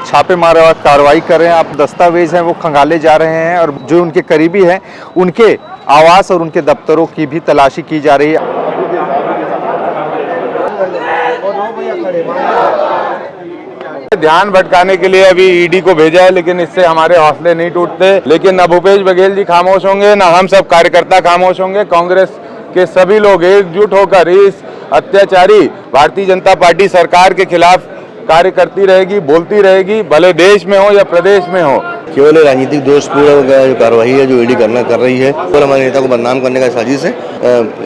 छापेमार कार्रवाई कर रहे हैं। आप दस्तावेज हैं वो खंगाले जा रहे हैं और जो उनके करीबी हैं उनके आवास और उनके दफ्तरों की भी तलाशी की जा रही है। ध्यान भटकाने के लिए अभी ईडी को भेजा है, लेकिन इससे हमारे हौसले नहीं टूटते। लेकिन न भूपेश बघेल जी खामोश होंगे, न हम सब कार्यकर्ता खामोश होंगे। कांग्रेस के सभी लोग एकजुट होकर इस अत्याचारी भारतीय जनता पार्टी सरकार के खिलाफ कार्य करती रहेगी, बोलती रहेगी, भले देश में हो या प्रदेश में हो। केवल राजनीतिक दोषपूर्ण कार्रवाई है जो ईडी कर रही है और हमारे नेता को बदनाम करने का साजिश है।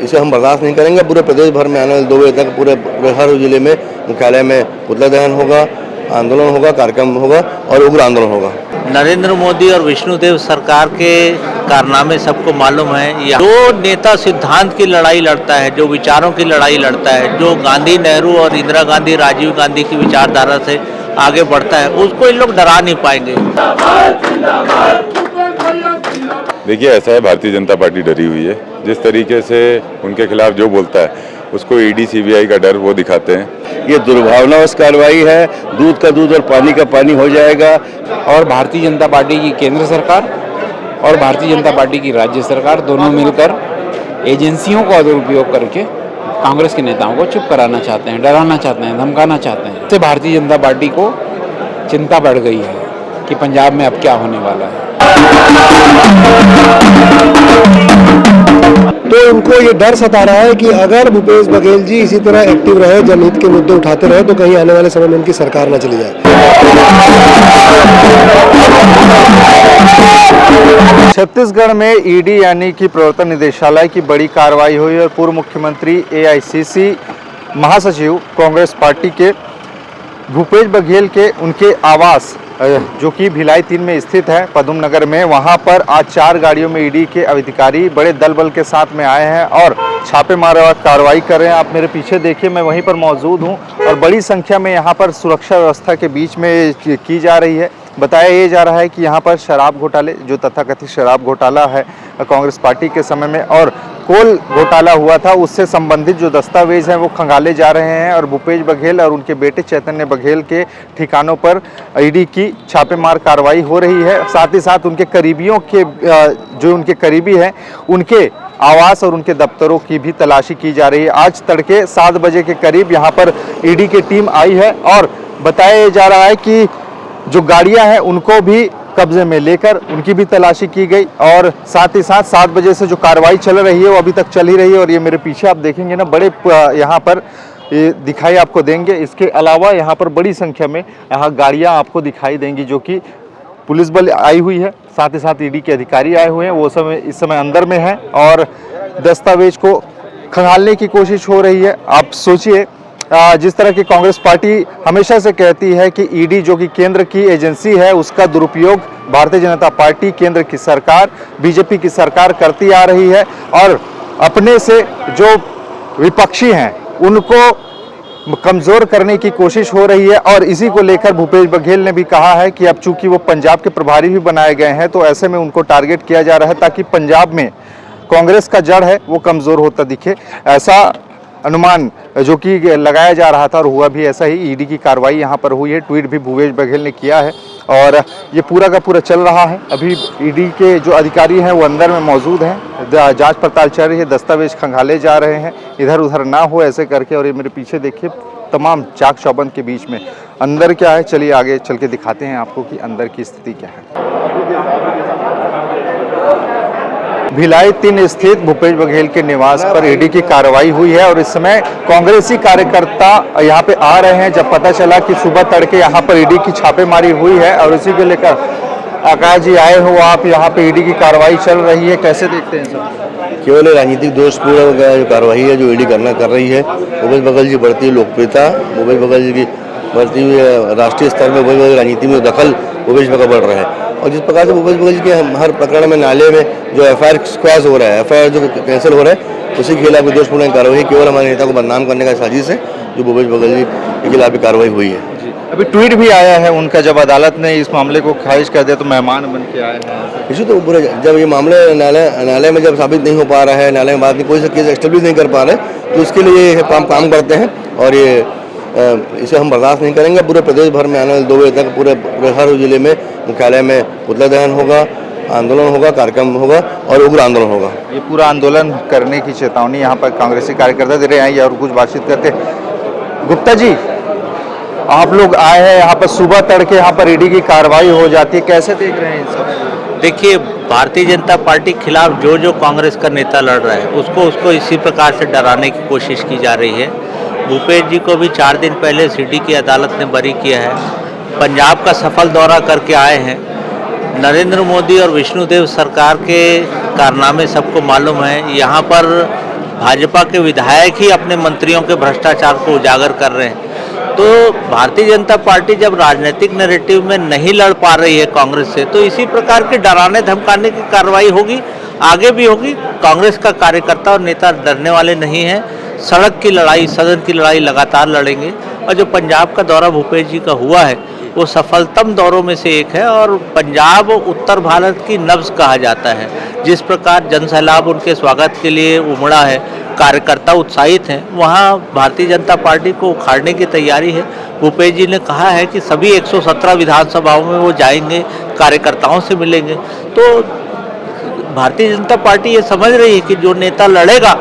इसे हम बर्दाश्त नहीं करेंगे। पूरे प्रदेश भर में आने वाले 2 बजे तक पूरे हर जिले में मुख्यालय में पुतला दहन होगा, आंदोलन होगा, कार्यक्रम होगा और उग्र आंदोलन होगा। नरेंद्र मोदी और विष्णुदेव सरकार के कारनामे सबको मालूम है। जो नेता सिद्धांत की लड़ाई लड़ता है, जो विचारों की लड़ाई लड़ता है, जो गांधी, नेहरू और इंदिरा गांधी, राजीव गांधी की विचारधारा से आगे बढ़ता है, उसको इन लोग डरा नहीं पाएंगे। देखिए, ऐसा है, भारतीय जनता पार्टी डरी हुई है। जिस तरीके से उनके खिलाफ जो बोलता है उसको ईडी सीबीआई का डर वो दिखाते हैं। ये दुर्भावनावश कार्रवाई है। दूध का दूध और पानी का पानी हो जाएगा। और भारतीय जनता पार्टी की केंद्र सरकार और भारतीय जनता पार्टी की राज्य सरकार दोनों मिलकर एजेंसियों का दुरुपयोग करके कांग्रेस के नेताओं को चुप कराना चाहते हैं, डराना चाहते हैं, धमकाना चाहते हैं। इससे भारतीय जनता पार्टी को चिंता बढ़ गई है कि पंजाब में अब क्या होने वाला है। तो उनको ये डर सता रहा है कि अगर भूपेश बघेल जी इसी तरह एक्टिव रहे, जनहित के मुद्दे उठाते रहे, तो कहीं आने वाले समय में उनकी सरकार न चली जाए। छत्तीसगढ़ में ईडी यानी कि प्रवर्तन निदेशालय की बड़ी कार्रवाई हुई और पूर्व मुख्यमंत्री एआईसीसी महासचिव कांग्रेस पार्टी के भूपेश बघेल के उनके आवास जो कि भिलाई 3 में स्थित है, पदम नगर में, वहां पर आज 4 गाड़ियों में ईडी के अधिकारी बड़े दल बल के साथ में आए हैं और छापेमार कार्रवाई कर रहे हैं। आप मेरे पीछे देखिए, मैं वहीं पर मौजूद हूं और बड़ी संख्या में यहां पर सुरक्षा व्यवस्था के बीच में की जा रही है। बताया ये जा रहा है कि यहाँ पर शराब घोटाले, जो तथाकथित शराब घोटाला है कांग्रेस पार्टी के समय में और कोल घोटाला हुआ था, उससे संबंधित जो दस्तावेज हैं वो खंगाले जा रहे हैं और भूपेश बघेल और उनके बेटे चैतन्य बघेल के ठिकानों पर ईडी की छापेमार कार्रवाई हो रही है। साथ ही साथ उनके करीबियों के जो उनके करीबी हैं उनके आवास और उनके दफ्तरों की भी तलाशी की जा रही है। आज तड़के 7 बजे के करीब यहाँ पर ईडी की टीम आई है और बताया जा रहा है कि जो गाड़ियां हैं उनको भी कब्जे में लेकर उनकी भी तलाशी की गई और साथ ही साथ 7 बजे से जो कार्रवाई चल रही है वो अभी तक चल ही रही है। और ये मेरे पीछे आप देखेंगे ना, बड़े यहाँ पर ये दिखाई आपको देंगे। इसके अलावा यहाँ पर बड़ी संख्या में यहाँ गाड़ियाँ आपको दिखाई देंगी जो कि पुलिस बल आई हुई है, साथ ही साथ ईडी के अधिकारी आए हुए हैं, वो इस समय अंदर में है और दस्तावेज को खंगालने की कोशिश हो रही है। आप सोचिए, जिस तरह की कांग्रेस पार्टी हमेशा से कहती है कि ईडी जो कि केंद्र की एजेंसी है, उसका दुरुपयोग भारतीय जनता पार्टी, केंद्र की सरकार, बीजेपी की सरकार करती आ रही है और अपने से जो विपक्षी हैं उनको कमजोर करने की कोशिश हो रही है। और इसी को लेकर भूपेश बघेल ने भी कहा है कि अब चूंकि वो पंजाब के प्रभारी भी बनाए गए हैं तो ऐसे में उनको टारगेट किया जा रहा है ताकि पंजाब में कांग्रेस का जड़ है वो कमजोर होता दिखे। ऐसा अनुमान जो कि लगाया जा रहा था और हुआ भी ऐसा ही। ईडी की कार्रवाई यहाँ पर हुई है, ट्वीट भी भूपेश बघेल ने किया है और ये पूरा का पूरा चल रहा है। अभी ईडी के जो अधिकारी हैं वो अंदर में मौजूद हैं, जांच पड़ताल चल रही है, दस्तावेज खंगाले जा रहे हैं, इधर उधर ना हो ऐसे करके। और ये मेरे पीछे देखिए, तमाम चाक चौबंद के बीच में अंदर क्या है, चलिए आगे चल के दिखाते हैं आपको कि अंदर की स्थिति क्या है। भिलाई 3 स्थित भूपेश बघेल के निवास पर ईडी की कार्रवाई हुई है और इस समय कांग्रेसी कार्यकर्ता यहाँ पे आ रहे हैं। जब पता चला कि सुबह तड़के यहाँ पर ईडी की छापेमारी हुई है और इसी को लेकर आकाश जी आए हो आप, यहाँ पे ईडी की कार्रवाई चल रही है, कैसे देखते हैं सर? केवल राजनीतिक दोषपूर्ण कार्रवाई है जो ईडी कर रही है। भूपेश बघेल जी बढ़ती हुई लोकप्रियता, भूपेश बघेल जी की बढ़ती हुई राष्ट्रीय स्तर में भूपेश बघेल राजनीति में दखल भूपेश बघेल बढ़ रहा है। और जिस प्रकार से भूपेश बघेल के हर प्रकरण में नाले में जो एफआईआर स्क्वाश हो रहा है, एफआईआर जो कैंसिल हो रहा है, उसी के खिलाफ दोषपूर्ण कार्रवाई केवल हमारे नेता को बदनाम करने का साजिश है जो भूपेश बघेल जी के खिलाफ कार्रवाई हुई है। अभी ट्वीट भी आया है उनका, जब अदालत ने इस मामले को खारिज कर दिया तो मेहमान बन के आए हैं। इसी तो पूरे जब ये मामले न्यायालय में जब साबित नहीं हो पा रहा है, न्यायालय में बाद में कोई सा केस एस्टेब्लिश नहीं कर पा रहे, तो इसके लिए ये काम करते हैं और ये इसे हम बर्दाश्त नहीं करेंगे। पूरे प्रदेश भर में आने वाले 2 बजे तक पूरे हर जिले में मुख्यालय में पुतला दहन होगा, आंदोलन होगा, कार्यक्रम होगा और उग्र आंदोलन होगा। ये पूरा आंदोलन करने की चेतावनी यहाँ पर कांग्रेसी कार्यकर्ता दे रहे हैं और कुछ बातचीत करते हैं। गुप्ता जी, आप लोग आए हैं यहाँ पर, सुबह तड़के यहाँ पर ईडी की कार्रवाई हो जाती है, कैसे देख रहे हैं इन सब? देखिए, भारतीय जनता पार्टी के खिलाफ जो कांग्रेस का नेता लड़ रहा है उसको इसी प्रकार से डराने की कोशिश की जा रही है। भूपेश जी को भी 4 दिन पहले सिटी की अदालत ने बरी किया है। पंजाब का सफल दौरा करके आए हैं। नरेंद्र मोदी और विष्णुदेव सरकार के कारनामे सबको मालूम है। यहाँ पर भाजपा के विधायक ही अपने मंत्रियों के भ्रष्टाचार को उजागर कर रहे हैं। तो भारतीय जनता पार्टी जब राजनीतिक नैरेटिव में नहीं लड़ पा रही है कांग्रेस से, तो इसी प्रकार के डराने धमकाने की कार्रवाई होगी, आगे भी होगी। कांग्रेस का कार्यकर्ता और नेता डरने वाले नहीं हैं। सड़क की लड़ाई, सदन की लड़ाई लगातार लड़ेंगे। और जो पंजाब का दौरा भूपेश जी का हुआ है वो सफलतम दौरों में से एक है। और पंजाब उत्तर भारत की नब्ज कहा जाता है। जिस प्रकार जनसैलाब उनके स्वागत के लिए उमड़ा है, कार्यकर्ता उत्साहित हैं, वहाँ भारतीय जनता पार्टी को उखाड़ने की तैयारी है। भूपेश जी ने कहा है कि सभी 117 विधानसभाओं में वो जाएंगे, कार्यकर्ताओं से मिलेंगे। तो भारतीय जनता पार्टी ये समझ रही है कि जो नेता लड़ेगा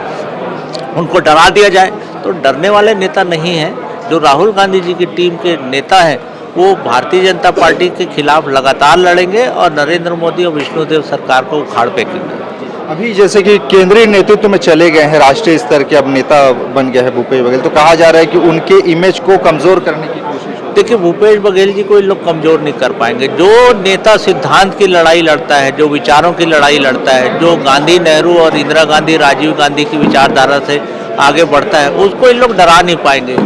उनको डरा दिया जाए। तो डरने वाले नेता नहीं हैं। जो राहुल गांधी जी की टीम के नेता हैं वो भारतीय जनता पार्टी के खिलाफ लगातार लड़ेंगे और नरेंद्र मोदी और विष्णुदेव सरकार को उखाड़ फेंकेंगे। अभी जैसे कि केंद्रीय नेतृत्व में चले गए हैं, राष्ट्रीय स्तर के अब नेता बन गए हैं भूपेश बघेल, तो कहा जा रहा है कि उनके इमेज को कमजोर करने की कोशिश हो। देखिए, भूपेश बघेल जी को इन लोग कमजोर नहीं कर पाएंगे। जो नेता सिद्धांत की लड़ाई लड़ता है, जो विचारों की लड़ाई लड़ता है, जो गांधी, नेहरू और इंदिरा गांधी, राजीव गांधी की विचारधारा से आगे बढ़ता है, उसको इन लोग डरा नहीं पाएंगे।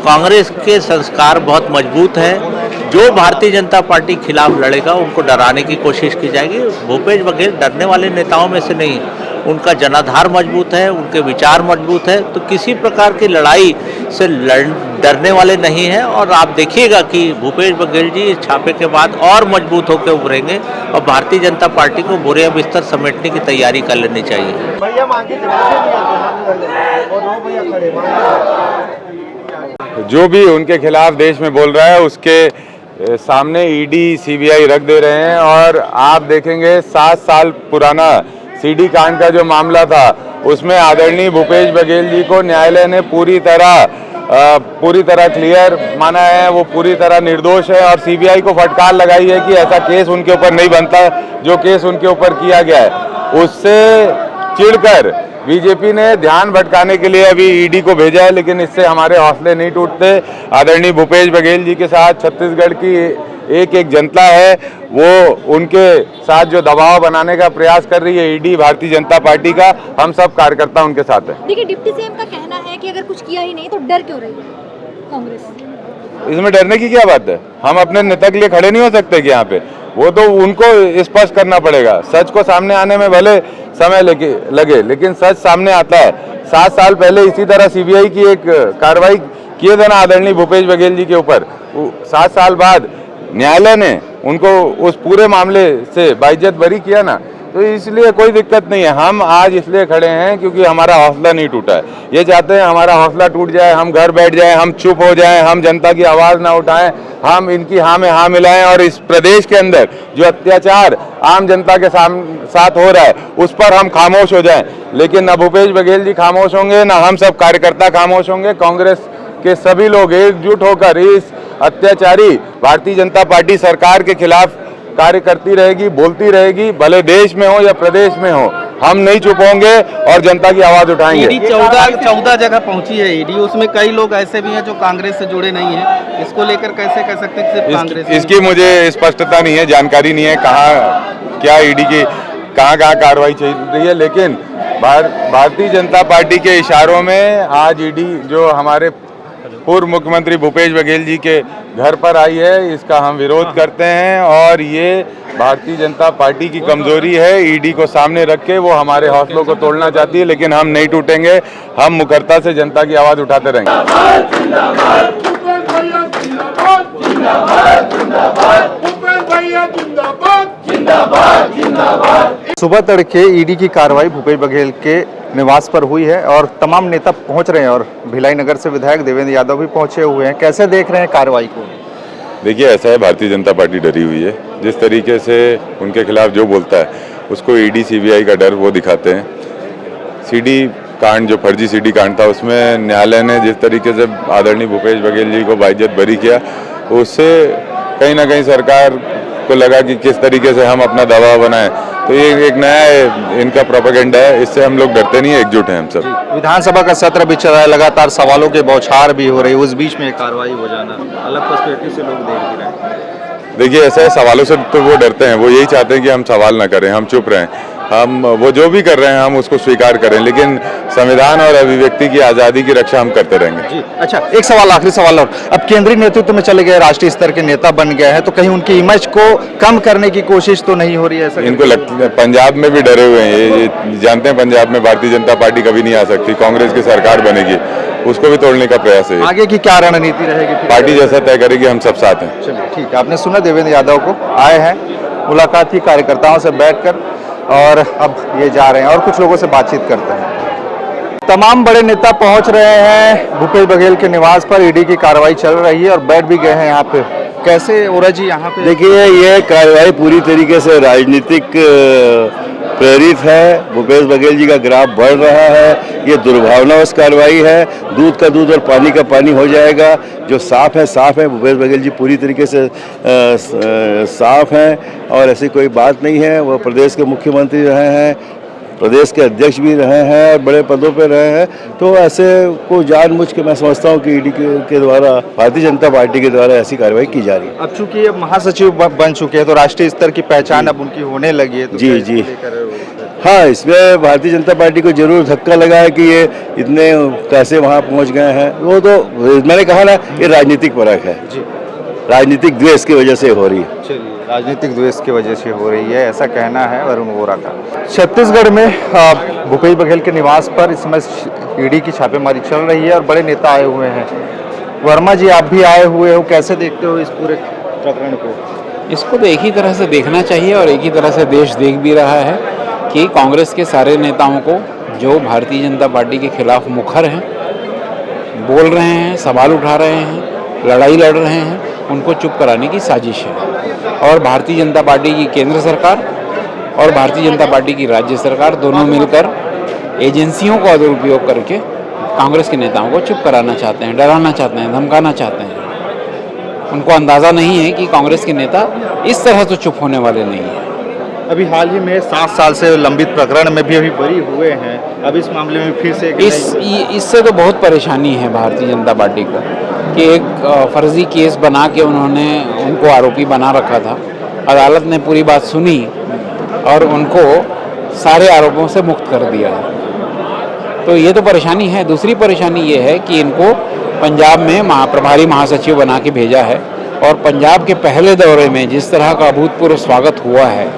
कांग्रेस के संस्कार बहुत मजबूत हैं। जो भारतीय जनता पार्टी खिलाफ लड़ेगा उनको डराने की कोशिश की जाएगी। भूपेश बघेल डरने वाले नेताओं में से नहीं। उनका जनाधार मजबूत है, उनके विचार मजबूत है, तो किसी प्रकार की लड़ाई से डरने वाले नहीं हैं। और आप देखिएगा कि भूपेश बघेल जी इस छापे के बाद और मजबूत होकर उभरेंगे और भारतीय जनता पार्टी को बोरिया बिस्तर समेटने की तैयारी कर लेनी चाहिए। जो भी उनके खिलाफ देश में बोल रहा है उसके सामने ईडी, सीबीआई रख दे रहे हैं। और आप देखेंगे 7 साल पुराना सीडी कांड का जो मामला था उसमें आदरणीय भूपेश बघेल जी को न्यायालय ने पूरी तरह क्लियर माना है। वो पूरी तरह निर्दोष है और सीबीआई को फटकार लगाई है कि ऐसा केस उनके ऊपर नहीं बनता जो केस उनके ऊपर किया गया है। उससे चिढ़कर बीजेपी ने ध्यान भटकाने के लिए अभी ईडी को भेजा है, लेकिन इससे हमारे हौसले नहीं टूटते। आदरणीय भूपेश बघेल जी के साथ छत्तीसगढ़ की एक जनता है, वो उनके साथ जो दबाव बनाने का प्रयास कर रही है ईडी, भारतीय जनता पार्टी का, हम सब कार्यकर्ता उनके साथ हैं। देखिए, डिप्टी सीएम का कहना है कि अगर कुछ किया ही नहीं तो डर क्यों रही है कांग्रेस? इसमें डरने की क्या बात है? हम अपने नेता के लिए खड़े नहीं हो सकते कि यहाँ पे? वो तो उनको स्पष्ट करना पड़ेगा। सच को सामने आने में भले समय लगे, लेकिन सच सामने आता है। 7 साल पहले इसी तरह सीबीआई की एक कार्रवाई किए थे ना आदरणीय भूपेश बघेल जी के ऊपर। 7 साल बाद न्यायालय ने उनको उस पूरे मामले से बाइज्जत बरी किया ना, तो इसलिए कोई दिक्कत नहीं है। हम आज इसलिए खड़े हैं क्योंकि हमारा हौसला नहीं टूटा है। ये चाहते हैं हमारा हौसला टूट जाए, हम घर बैठ जाएं, हम चुप हो जाएं, हम जनता की आवाज़ ना उठाएं, हम इनकी हाँ में हाँ मिलाएं और इस प्रदेश के अंदर जो अत्याचार आम जनता के साथ हो रहा है उस पर हम खामोश हो जाएं। लेकिन ना भूपेश बघेल जी खामोश होंगे, ना हम सब कार्यकर्ता खामोश होंगे। कांग्रेस के सभी लोग एकजुट होकर इस अत्याचारी भारतीय जनता पार्टी सरकार के खिलाफ कार्य करती रहेगी, बोलती रहेगी, भले देश में हो या प्रदेश में हो। हम नहीं चुप होंगे और जनता की आवाज उठाएंगे। ईडी 14 जगह पहुंची है ईडी, उसमें कई लोग ऐसे भी हैं जो कांग्रेस से जुड़े नहीं हैं। इसको लेकर कैसे कह सकते हैं सिर्फ कांग्रेस? इसकी मुझे स्पष्टता नहीं है, जानकारी नहीं है कहाँ क्या ईडी की कहाँ कार्रवाई चल रही है। लेकिन भारतीय जनता पार्टी के इशारों में आज ईडी जो हमारे पूर्व मुख्यमंत्री भूपेश बघेल जी के घर पर आई है, इसका हम विरोध करते हैं। और ये भारतीय जनता पार्टी की कमजोरी है। ईडी को सामने रख के वो हमारे हौसलों को तोड़ना चाहती है, लेकिन हम नहीं टूटेंगे। हम मुखरता से जनता की आवाज उठाते रहेंगे। सुबह तड़के ईडी की कार्रवाई भूपेश बघेल के निवास पर हुई है और तमाम नेता पहुंच रहे हैं और भिलाई नगर से विधायक देवेंद्र यादव भी पहुंचे हुए हैं। कैसे देख रहे हैं कार्रवाई को? देखिए, ऐसा है, भारतीय जनता पार्टी डरी हुई है। जिस तरीके से उनके खिलाफ जो बोलता है उसको ईडी सीबीआई का डर वो दिखाते हैं। सीडी कांड, जो फर्जी सीडी कांड था, उसमें न्यायालय ने जिस तरीके से आदरणीय भूपेश बघेल जी को बाइज्जत बरी किया, उससे कहीं ना कहीं सरकार को लगा कि किस तरीके से हम अपना दबाव बनाएं। तो ये एक नया इनका प्रोपेगेंडा है, इससे हम लोग डरते नहीं, एकजुट हैं हम सब। विधानसभा का सत्र भी चल रहा है, लगातार सवालों के बौछार भी हो रही है, उस बीच में कार्रवाई हो जाना अलग पर्सपेक्टिव से लोग देख भी रहे हैं। देखिए, ऐसा है, सवालों से तो वो डरते हैं, वो यही चाहते हैं कि हम सवाल ना करें, हम चुप रहें, हम वो जो भी कर रहे हैं हम उसको स्वीकार करें, लेकिन संविधान और अभिव्यक्ति की आज़ादी की रक्षा हम करते रहेंगे। जी, अच्छा, एक सवाल, आखिरी सवाल और, अब केंद्रीय नेतृत्व में चले गए, राष्ट्रीय स्तर के नेता बन गए हैं, तो कहीं उनकी इमेज को कम करने की कोशिश तो नहीं हो रही है? ऐसा इनको लगता है, पंजाब में भी डरे हुए हैं, ये जानते हैं पंजाब में भारतीय जनता पार्टी कभी नहीं आ सकती, कांग्रेस की सरकार बनेगी, उसको भी तोड़ने का प्रयास है। आगे की क्या रणनीति रहेगी? पार्टी जैसा तय करेगी, हम सब साथ हैं। चलिए, ठीक है, आपने सुना देवेंद्र यादव को, आए हैं, मुलाकात की कार्यकर्ताओं से बैठकर और अब ये जा रहे हैं और कुछ लोगों से बातचीत करते हैं। तमाम बड़े नेता पहुंच रहे हैं भूपेश बघेल के निवास पर, ईडी की कार्रवाई चल रही है और बैठ भी गए हैं यहाँ पे। कैसे ओरा जी यहाँ पे? देखिए, ये कार्रवाई पूरी तरीके से राजनीतिक प्रेरित है। भूपेश बघेल जी का ग्राफ बढ़ रहा है, ये दुर्भावनावश कार्रवाई है, दूध का दूध और पानी का पानी हो जाएगा। जो साफ है। भूपेश बघेल जी पूरी तरीके से साफ हैं और ऐसी कोई बात नहीं है। वो प्रदेश के मुख्यमंत्री रहे हैं, प्रदेश के अध्यक्ष भी रहे हैं, बड़े पदों पर रहे हैं, तो ऐसे को जानबूझ के मैं समझता हूँ कि ईडी के द्वारा, भारतीय जनता पार्टी के द्वारा ऐसी कार्रवाई की जा रही है। अब चूंकि अब महासचिव बन चुके हैं तो राष्ट्रीय स्तर की पहचान अब उनकी होने लगी है, तो जी। हाँ, इसमें भारतीय जनता पार्टी को जरूर धक्का लगा है कि ये इतने कैसे वहाँ पहुँच गए हैं। वो तो मैंने कहा ना, ये राजनीतिक परख है, राजनीतिक द्वेष की वजह से हो रही है। चलिए, राजनीतिक द्वेष की वजह से हो रही है, ऐसा कहना है वरुण वोरा का। छत्तीसगढ़ में भूपेश बघेल के निवास पर इस समय ईडी की छापेमारी चल रही है और बड़े नेता आए हुए हैं। वर्मा जी, आप भी आए हुए हो, कैसे देखते हो इस पूरे प्रकरण को? इसको तो एक ही तरह से देखना चाहिए और एक ही तरह से देश देख भी रहा है कि कांग्रेस के सारे नेताओं को, जो भारतीय जनता पार्टी के खिलाफ मुखर हैं, बोल रहे हैं, सवाल उठा रहे हैं, लड़ाई लड़ रहे हैं, उनको चुप कराने की साजिश है। और भारतीय जनता पार्टी की केंद्र सरकार और भारतीय जनता पार्टी की राज्य सरकार दोनों मिलकर एजेंसियों का दुरुपयोग करके कांग्रेस के नेताओं को चुप कराना चाहते हैं, डराना चाहते हैं, धमकाना चाहते हैं। उनको अंदाज़ा नहीं है कि कांग्रेस के नेता इस तरह तो चुप होने वाले नहीं हैं। अभी हाल ही में 7 साल से लंबित प्रकरण में भी अभी बरी हुए हैं, अब इस मामले में फिर से इससे तो बहुत परेशानी है भारतीय जनता पार्टी को कि एक फर्जी केस बना के उनको आरोपी बना रखा था। अदालत ने पूरी बात सुनी और उनको सारे आरोपों से मुक्त कर दिया है, तो ये तो परेशानी है। दूसरी परेशानी ये है कि इनको पंजाब में प्रभारी महासचिव बना के भेजा है और पंजाब के पहले दौरे में जिस तरह का अभूतपूर्व स्वागत हुआ है,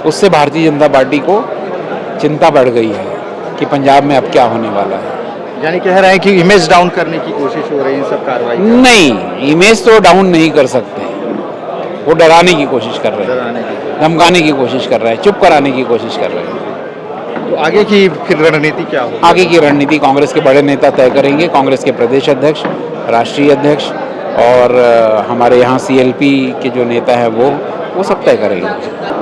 उससे भारतीय जनता पार्टी को चिंता बढ़ गई है कि पंजाब में अब क्या होने वाला है। यानी कह रहे हैं कि इमेज डाउन करने की कोशिश हो रही है सब कार्रवाई? नहीं, इमेज तो डाउन नहीं कर सकते, वो डराने की कोशिश कर रहे हैं, धमकाने की कोशिश कर रहे हैं, चुप कराने की कोशिश कर रहे हैं। तो आगे की फिर रणनीति क्या होगी? आगे की रणनीति कांग्रेस के बड़े नेता तय करेंगे, कांग्रेस के प्रदेश अध्यक्ष, राष्ट्रीय अध्यक्ष और हमारे यहाँ CLP के जो नेता है वो सब तय करेंगे।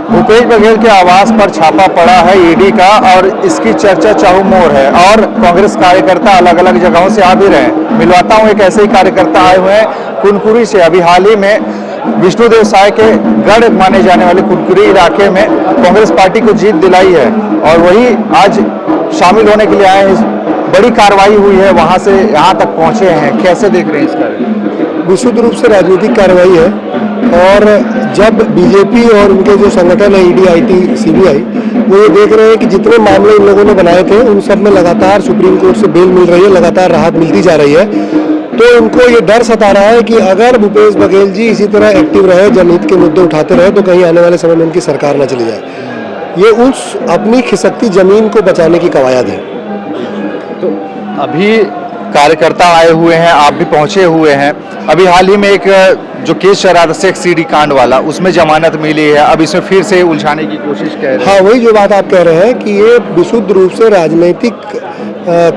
भूपेश बघेल के आवास पर छापा पड़ा है ईडी का और इसकी चर्चा चाहूमोर है और कांग्रेस कार्यकर्ता अलग अलग जगहों से आ भी रहे हैं। मिलवाता हूँ, एक ऐसे ही कार्यकर्ता आए हुए हैं कुनकुरी से। अभी हाल ही में विष्णुदेव साय के गढ़ माने जाने वाले कुनकुरी इलाके में कांग्रेस पार्टी को जीत दिलाई है और वही आज शामिल होने के लिए आए हैं। बड़ी कार्रवाई हुई है, वहाँ से यहाँ तक पहुँचे हैं, कैसे देख रहे हैं इसका? विशुद्ध रूप से राजनीतिक कार्रवाई है और जब बीजेपी और उनके जो संगठन है ईडी, IT, CBI, वो ये देख रहे हैं कि जितने मामले इन लोगों ने बनाए थे उन सब में लगातार सुप्रीम कोर्ट से बेल मिल रही है, लगातार राहत मिलती जा रही है, तो उनको ये डर सता रहा है कि अगर भूपेश बघेल जी इसी तरह एक्टिव रहे, जनहित के मुद्दे उठाते रहे, तो कहीं आने वाले समय में उनकी सरकार न चली जाए। ये उस अपनी खिसकती जमीन को बचाने की कवायद है। तो अभी कार्यकर्ता आए हुए हैं, आप भी पहुंचे हुए हैं। अभी हाल ही में एक जो केस चल रहा था सेक्स सीडी कांड वाला, उसमें जमानत मिली है, अब इसमें फिर से उलझाने की कोशिश कर रहे हैं। हाँ, वही जो बात आप कह रहे हैं कि ये विशुद्ध रूप से राजनीतिक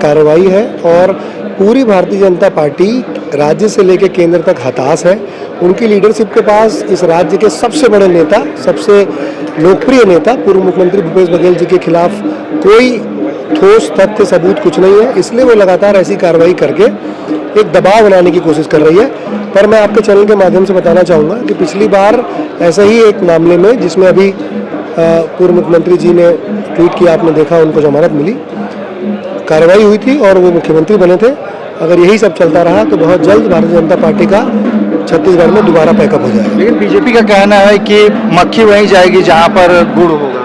कार्रवाई है और पूरी भारतीय जनता पार्टी राज्य से लेकर केंद्र तक हताश है। उनकी लीडरशिप के पास इस राज्य के सबसे बड़े नेता, सबसे लोकप्रिय नेता पूर्व मुख्यमंत्री भूपेश बघेल जी के खिलाफ कोई ठोस तथ्य सबूत कुछ नहीं है, इसलिए वो लगातार ऐसी कार्रवाई करके एक दबाव बनाने की कोशिश कर रही है। पर मैं आपके चैनल के माध्यम से बताना चाहूँगा कि पिछली बार ऐसे ही एक मामले में, जिसमें अभी पूर्व मुख्यमंत्री जी ने ट्वीट किया, आपने देखा, उनको जमानत मिली, कार्रवाई हुई थी और वो मुख्यमंत्री बने थे। अगर यही सब चलता रहा तो बहुत जल्द भारतीय जनता पार्टी का छत्तीसगढ़ में दोबारा पैकअप हो जाएगा। लेकिन बीजेपी का कहना है कि मक्खी वहीं जाएगी जहां पर गुड़ होगा।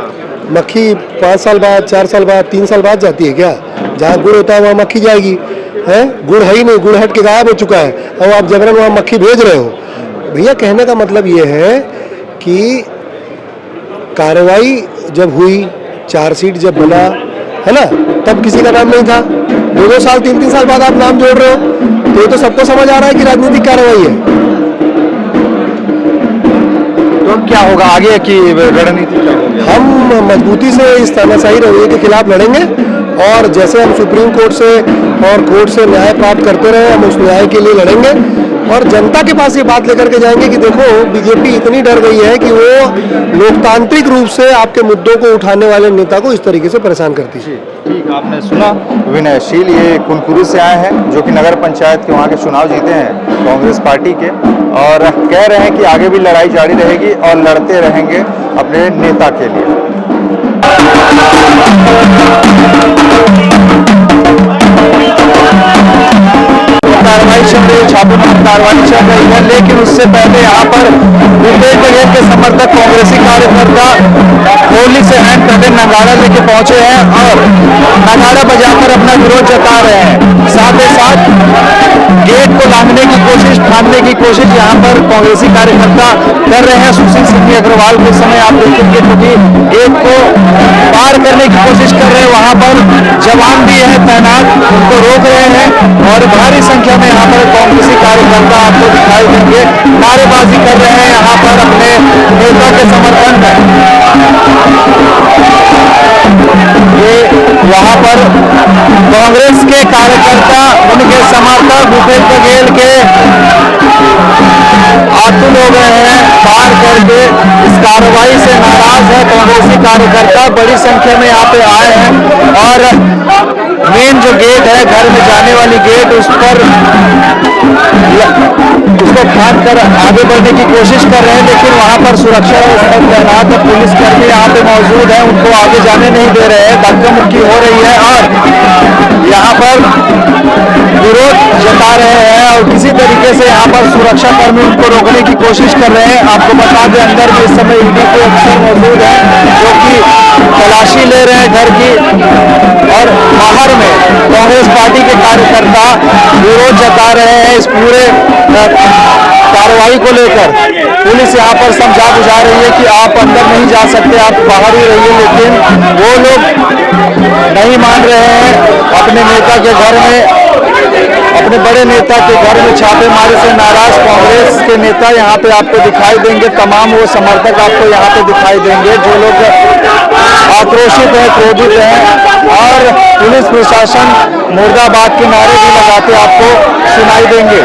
मक्खी 5 साल बाद, 4 साल बाद, 3 साल बाद जाती है क्या? जहाँ गुड़ होता है वहाँ मक्खी जाएगी, है? गुड़ है ही नहीं, गुड़ हट के गायब हो चुका है और आप जबरन वहाँ मक्खी भेज रहे हो। भैया, कहने का मतलब ये है कि कार्रवाई जब हुई, चार्जशीट जब बना, है ना, तब किसी का नाम नहीं था। 2-2 साल, 3-3 साल बाद आप नाम जोड़ रहे हो, तो ये तो सबको समझ आ रहा है कि राजनीतिक कार्रवाई है। तो अब क्या होगा आगे की रणनीति क्या होगी? हम मजबूती से इस तानाशाही रवैये के खिलाफ लड़ेंगे और जैसे हम सुप्रीम कोर्ट से और कोर्ट से न्याय प्राप्त करते रहे, हम उस न्याय के लिए लड़ेंगे और जनता के पास ये बात लेकर के जाएंगे कि देखो, बीजेपी इतनी डर गई है कि वो लोकतांत्रिक रूप से आपके मुद्दों को उठाने वाले नेता को इस तरीके से परेशान करती है। ठीक, आपने सुना। विनयशील ये कुनकुरी से आए हैं, जो कि नगर पंचायत के वहाँ के चुनाव जीते हैं कांग्रेस पार्टी के, और कह रहे हैं कि आगे भी लड़ाई जारी रहेगी और लड़ते रहेंगे अपने नेता के लिए। कार्रवाई चल रही है, छापेमार कार्रवाई चल रही है, लेकिन उससे पहले यहाँ पर भूपेश बघेल के समर्थक कांग्रेसी कार्यकर्ता होली से हैंड पहले नगाड़ा लेके पहुंचे हैं और नगाड़ा बजाकर अपना विरोध जता रहे हैं। साथ ही साथ गेट को लांघने की कोशिश, ठानने की कोशिश यहाँ पर कांग्रेसी कार्यकर्ता कर रहे हैं। सुशील सिंह अग्रवाल के समय आप देखेंगे क्योंकि गेट को पार करने की कोशिश कर रहे हैं, वहां पर जवान भी है तैनात, उनको रोक रहे हैं और भारी संख्या में यहाँ पर कांग्रेसी कार्यकर्ता आपको दिखाई देंगे, नारेबाजी कर रहे हैं यहाँ पर अपने नेता के समर्थन में। ये वहाँ पर कांग्रेस के कार्यकर्ता, उनके समर्थक भूपेश बघेल के आतुल हो गए हैं, पार करके इस कार्रवाई से नाराज है कांग्रेसी कार्यकर्ता, बड़ी संख्या में यहाँ पे आए हैं और मेन जो गेट है, घर में जाने वाली गेट, उस पर उसको फांद कर आगे बढ़ने की कोशिश कर रहे हैं, लेकिन वहां पर सुरक्षा तैनात है, पुलिसकर्मी यहाँ पे मौजूद है, उनको आगे जाने नहीं दे रहे हैं, धक्का मुक्की हो रही है और यहाँ पर विरोध जता रहे हैं और किसी तरीके से यहाँ पर सुरक्षा कर्मी उनको रोकने की कोशिश कर रहे हैं। आपको बता दें, अंदर में इस समय ईडी के अफसर मौजूद हैं जो कि तलाशी ले रहे हैं घर की, और बाहर में कांग्रेस पार्टी के कार्यकर्ता विरोध जता रहे हैं इस पूरे कार्रवाई को लेकर। पुलिस यहाँ पर समझा बुझा रही है कि आप अंदर नहीं जा सकते, आप बाहर ही रहिए, लेकिन वो लोग नहीं मान रहे हैं। अपने नेता के घर में, अपने बड़े नेता के घर में छापेमारी से नाराज कांग्रेस के नेता यहाँ पे आपको दिखाई देंगे, तमाम वो समर्थक आपको यहाँ पे दिखाई देंगे जो लोग आक्रोशित हैं, क्रोधित हैं और पुलिस प्रशासन मुर्दाबाद के नारे भी लगाते आपको सुनाई देंगे।